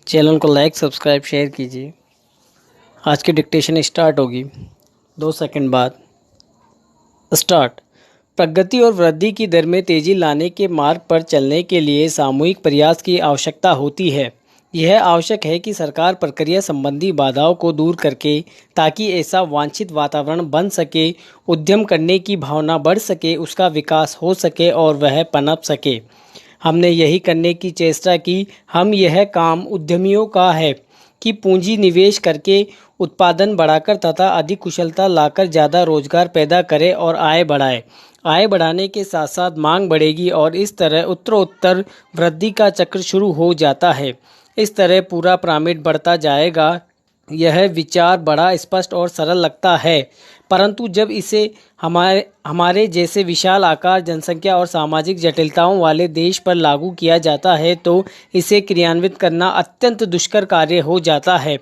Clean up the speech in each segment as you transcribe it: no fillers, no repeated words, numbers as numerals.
Channel को like subscribe share कीजिए। आज की डिक्टेशन स्टार्ट होगी 2 सेकंड बाद। स्टार्ट। प्रगति और वृद्धि की दर में तेजी लाने के मार्ग पर चलने के लिए सामूहिक प्रयास की आवश्यकता होती है। यह आवश्यक है कि सरकार प्रक्रिया संबंधी बाधाओं को दूर करके ताकि ऐसा वांछित वातावरण बन सके, उद्यम करने की भावना बढ़ सके, उसका विकास हो सके और वह पनप सके। हमने यही करने की चेष्टा की। हम यह काम उद्यमियों का है कि पूंजी निवेश करके उत्पादन बढ़ाकर तथा अधिक कुशलता लाकर ज़्यादा रोजगार पैदा करे और आय बढ़ाए। आय बढ़ाने के साथ साथ मांग बढ़ेगी और इस तरह उत्तरोत्तर वृद्धि का चक्र शुरू हो जाता है। इस तरह पूरा पिरामिड बढ़ता जाएगा। यह विचार बड़ा स्पष्ट और सरल लगता है, परंतु जब इसे हमारे जैसे विशाल आकार, जनसंख्या और सामाजिक जटिलताओं वाले देश पर लागू किया जाता है तो इसे क्रियान्वित करना अत्यंत दुष्कर कार्य हो जाता है।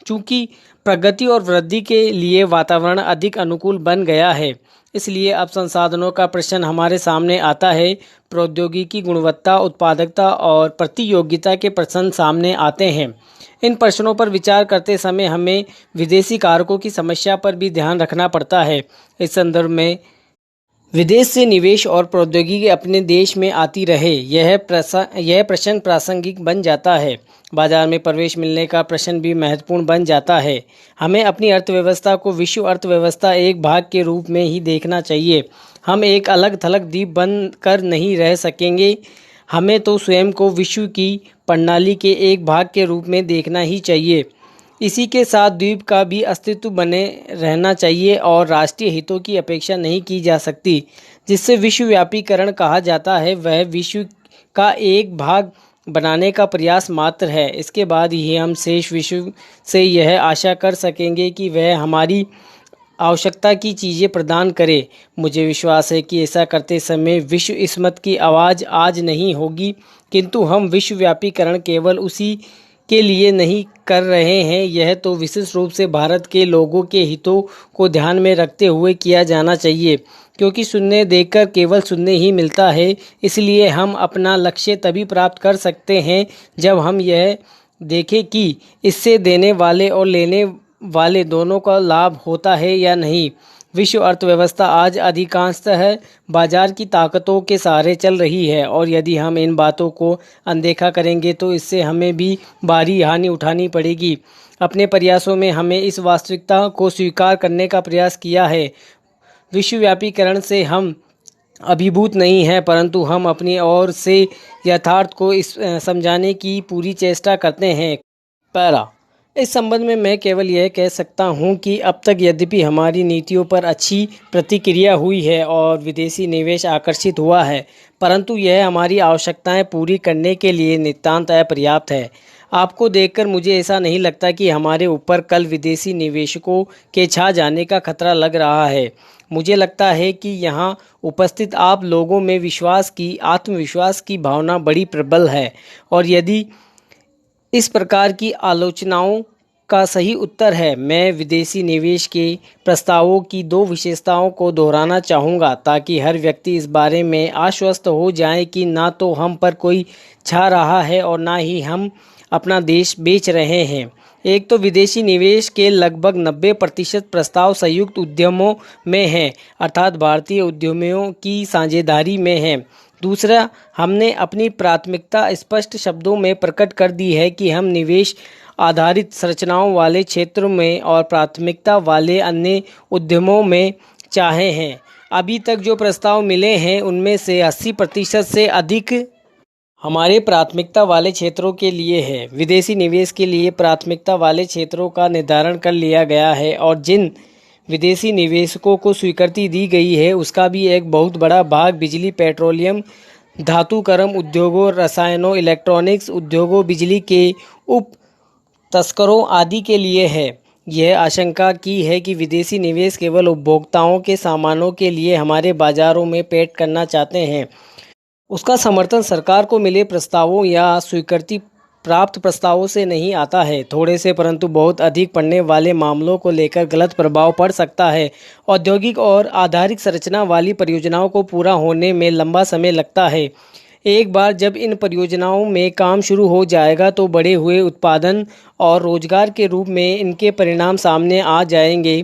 चूँकि प्रगति और वृद्धि के लिए वातावरण अधिक अनुकूल बन गया है, इसलिए अब संसाधनों का प्रश्न हमारे सामने आता है। प्रौद्योगिकी, गुणवत्ता, उत्पादकता और प्रतियोगिता के प्रश्न सामने आते हैं। इन प्रश्नों पर विचार करते समय हमें विदेशी कारकों की समस्या पर भी ध्यान रखना पड़ता है। इस संदर्भ में विदेश से निवेश और प्रौद्योगिकी अपने देश में आती रहे, यह प्रश्न प्रासंगिक बन जाता है। बाजार में प्रवेश मिलने का प्रश्न भी महत्वपूर्ण बन जाता है। हमें अपनी अर्थव्यवस्था को विश्व अर्थव्यवस्था एक भाग के रूप में ही देखना चाहिए। हम एक अलग थलग द्वीप बन कर नहीं रह सकेंगे। हमें तो स्वयं को विश्व की प्रणाली के एक भाग के रूप में देखना ही चाहिए। इसी के साथ द्वीप का भी अस्तित्व बने रहना चाहिए और राष्ट्रीय हितों की अपेक्षा नहीं की जा सकती। जिससे विश्वव्यापीकरण कहा जाता है, वह विश्व का एक भाग बनाने का प्रयास मात्र है। इसके बाद ही हम शेष विश्व से यह आशा कर सकेंगे कि वह हमारी आवश्यकता की चीज़ें प्रदान करे। मुझे विश्वास है कि ऐसा करते समय विश्व इस्मत की आवाज़ आज नहीं होगी, किंतु हम विश्वव्यापीकरण केवल उसी के लिए नहीं कर रहे हैं। यह तो विशेष रूप से भारत के लोगों के हितों को ध्यान में रखते हुए किया जाना चाहिए, क्योंकि सुनने देकर केवल सुनने ही मिलता है। इसलिए हम अपना लक्ष्य तभी प्राप्त कर सकते हैं जब हम यह देखें कि इससे देने वाले और लेने वाले दोनों का लाभ होता है या नहीं। विश्व अर्थव्यवस्था आज अधिकांशतः बाजार की ताकतों के सहारे चल रही है और यदि हम इन बातों को अनदेखा करेंगे तो इससे हमें भी भारी हानि उठानी पड़ेगी। अपने प्रयासों में हमें इस वास्तविकता को स्वीकार करने का प्रयास किया है। विश्वव्यापीकरण से हम अभिभूत नहीं हैं, परंतु हम अपनी ओर से यथार्थ को समझाने की पूरी चेष्टा करते हैं। पैरा। इस संबंध में मैं केवल यह कह सकता हूं कि अब तक यद्यपि हमारी नीतियों पर अच्छी प्रतिक्रिया हुई है और विदेशी निवेश आकर्षित हुआ है, परंतु यह हमारी आवश्यकताएं पूरी करने के लिए नितांत अपर्याप्त है। आपको देखकर मुझे ऐसा नहीं लगता कि हमारे ऊपर कल विदेशी निवेशकों के छा जाने का खतरा लग रहा है। मुझे लगता है कि यहाँ उपस्थित आप लोगों में आत्मविश्वास की भावना बड़ी प्रबल है और यदि इस प्रकार की आलोचनाओं का सही उत्तर है। मैं विदेशी निवेश के प्रस्तावों की 2 विशेषताओं को दोहराना चाहूँगा ताकि हर व्यक्ति इस बारे में आश्वस्त हो जाए कि ना तो हम पर कोई छा रहा है और ना ही हम अपना देश बेच रहे हैं। एक तो विदेशी निवेश के लगभग 90% प्रस्ताव संयुक्त उद्यमों में हैं, अर्थात भारतीय उद्यमियों की साझेदारी में हैं। दूसरा, हमने अपनी प्राथमिकता स्पष्ट शब्दों में प्रकट कर दी है कि हम निवेश आधारित संरचनाओं वाले क्षेत्रों में और प्राथमिकता वाले अन्य उद्यमों में चाहे हैं। अभी तक जो प्रस्ताव मिले हैं उनमें से 80% से अधिक हमारे प्राथमिकता वाले क्षेत्रों के लिए है। विदेशी निवेश के लिए प्राथमिकता वाले क्षेत्रों का निर्धारण कर लिया गया है और जिन विदेशी निवेशकों को स्वीकृति दी गई है उसका भी एक बहुत बड़ा भाग बिजली, पेट्रोलियम, धातुकर्म उद्योगों, रसायनों, इलेक्ट्रॉनिक्स उद्योगों, बिजली के उप तस्करों आदि के लिए है। यह आशंका की है कि विदेशी निवेश केवल उपभोक्ताओं के सामानों के लिए हमारे बाजारों में पेट करना चाहते हैं। उसका समर्थन सरकार को मिले प्रस्तावों या स्वीकृति प्राप्त प्रस्तावों से नहीं आता है। थोड़े से परंतु बहुत अधिक पड़ने वाले मामलों को लेकर गलत प्रभाव पड़ सकता है। औद्योगिक और आधारिक संरचना वाली परियोजनाओं को पूरा होने में लंबा समय लगता है। एक बार जब इन परियोजनाओं में काम शुरू हो जाएगा तो बढ़े हुए उत्पादन और रोजगार के रूप में इनके परिणाम सामने आ जाएंगे।